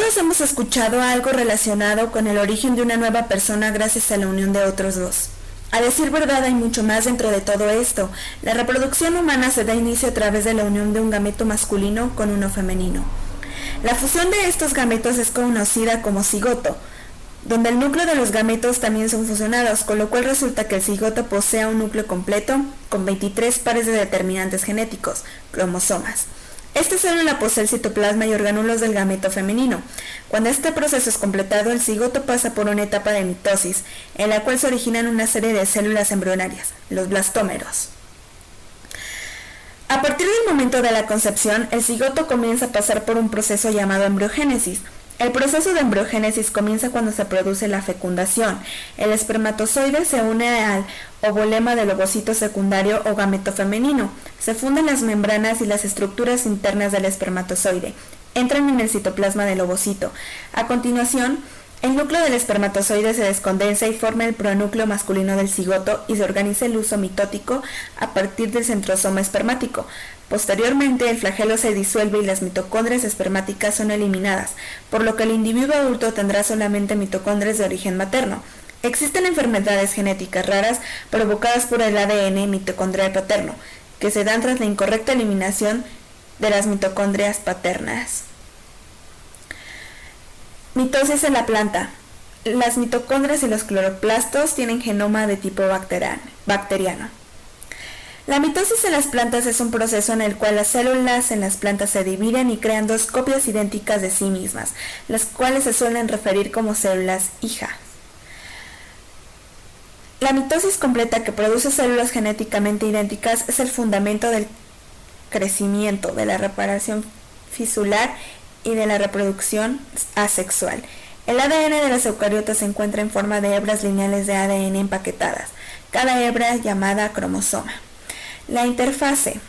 Todos hemos escuchado algo relacionado con el origen de una nueva persona gracias a la unión de otros dos. A decir verdad, hay mucho más dentro de todo esto. La reproducción humana se da inicio a través de la unión de un gameto masculino con uno femenino. La fusión de estos gametos es conocida como cigoto, donde el núcleo de los gametos también son fusionados, con lo cual resulta que el cigoto posee un núcleo completo con 23 pares de determinantes genéticos, cromosomas. Esta célula posee el citoplasma y orgánulos del gameto femenino. Cuando este proceso es completado, el cigoto pasa por una etapa de mitosis, en la cual se originan una serie de células embrionarias, los blastómeros. A partir del momento de la concepción, el cigoto comienza a pasar por un proceso llamado embriogénesis. El proceso de embriogénesis comienza cuando se produce la fecundación. El espermatozoide se une al ovolema del ovocito secundario o gameto femenino. Se funden las membranas y las estructuras internas del espermatozoide. Entran en el citoplasma del ovocito. A continuación, el núcleo del espermatozoide se descondensa y forma el pronúcleo masculino del cigoto y se organiza el uso mitótico a partir del centrosoma espermático. Posteriormente, el flagelo se disuelve y las mitocondrias espermáticas son eliminadas, por lo que el individuo adulto tendrá solamente mitocondrias de origen materno. Existen enfermedades genéticas raras provocadas por el ADN mitocondrial paterno, que se dan tras la incorrecta eliminación de las mitocondrias paternas. Mitosis en la planta. Las mitocondrias y los cloroplastos tienen genoma de tipo bacteriano. La mitosis en las plantas es un proceso en el cual las células en las plantas se dividen y crean dos copias idénticas de sí mismas, las cuales se suelen referir como células hija. La mitosis completa, que produce células genéticamente idénticas, es el fundamento del crecimiento, de la reparación fisular y de la reproducción asexual. El ADN de las eucariotas se encuentra en forma de hebras lineales de ADN empaquetadas, cada hebra llamada cromosoma. La interfase.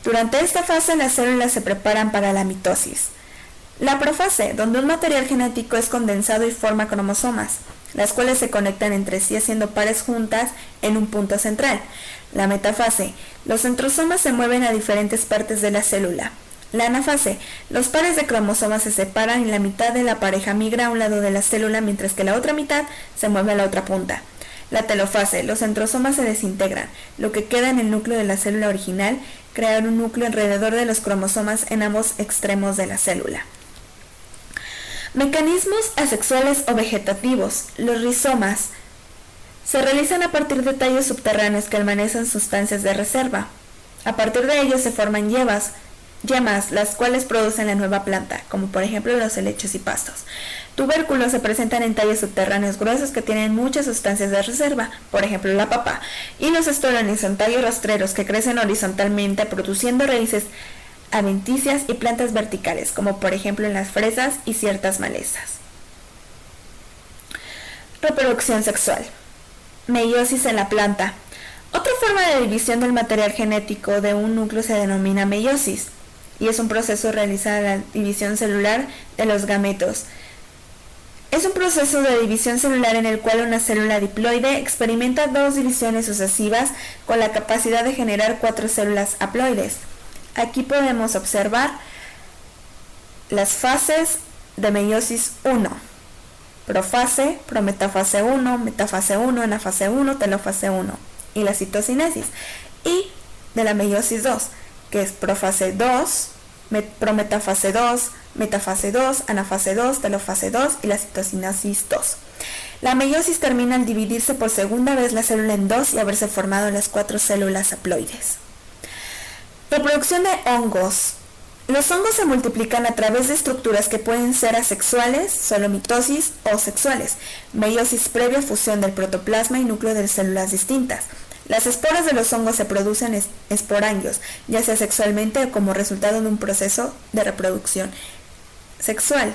Durante esta fase las células se preparan para la mitosis. La profase, donde un material genético es condensado y forma cromosomas, las cuales se conectan entre sí haciendo pares juntas en un punto central. La metafase. Los centrosomas se mueven a diferentes partes de la célula. La anafase. Los pares de cromosomas se separan y la mitad de la pareja migra a un lado de la célula mientras que la otra mitad se mueve a la otra punta. La telofase. Los centrosomas se desintegran. Lo que queda en el núcleo de la célula original crea un núcleo alrededor de los cromosomas en ambos extremos de la célula. Mecanismos asexuales o vegetativos. Los rizomas se realizan a partir de tallos subterráneos que almacenan sustancias de reserva. A partir de ellos se forman yemas, las cuales producen la nueva planta, como por ejemplo los helechos y pastos. Tubérculos se presentan en tallos subterráneos gruesos que tienen muchas sustancias de reserva, por ejemplo la papa, y los estolones son tallos rastreros que crecen horizontalmente produciendo raíces adventicias y plantas verticales, como por ejemplo en las fresas y ciertas malezas. Reproducción sexual. Meiosis en la planta. Otra forma de división del material genético de un núcleo se denomina meiosis, y es un proceso realizado la división celular de los gametos. Es un proceso de división celular en el cual una célula diploide experimenta dos divisiones sucesivas con la capacidad de generar 4 células haploides. Aquí podemos observar las fases de meiosis 1. Profase, prometafase 1, metafase 1, anafase 1, telofase 1 y la citocinesis. Y de la meiosis 2, que es profase 2, prometafase 2, metafase 2, anafase 2, telofase 2 y la citocinesis 2. La meiosis termina al dividirse por segunda vez la célula en dos y haberse formado las 4 células haploides. Reproducción de hongos. Los hongos se multiplican a través de estructuras que pueden ser asexuales, solo mitosis, o sexuales, meiosis previa fusión del protoplasma y núcleo de células distintas. Las esporas de los hongos se producen esporangios, ya sea sexualmente o como resultado de un proceso de reproducción sexual.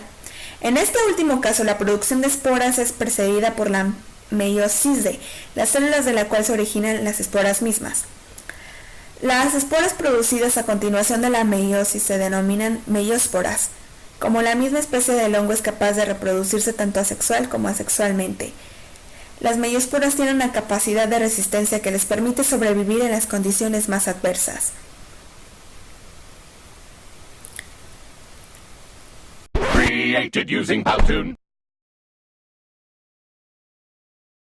En este último caso, la producción de esporas es precedida por la meiosisde, las células de la cual se originan las esporas mismas. Las esporas producidas a continuación de la meiosis se denominan meiosporas. Como la misma especie del hongo es capaz de reproducirse tanto asexual como asexualmente. Las meiosporas tienen una capacidad de resistencia que les permite sobrevivir en las condiciones más adversas. created using Powtoon.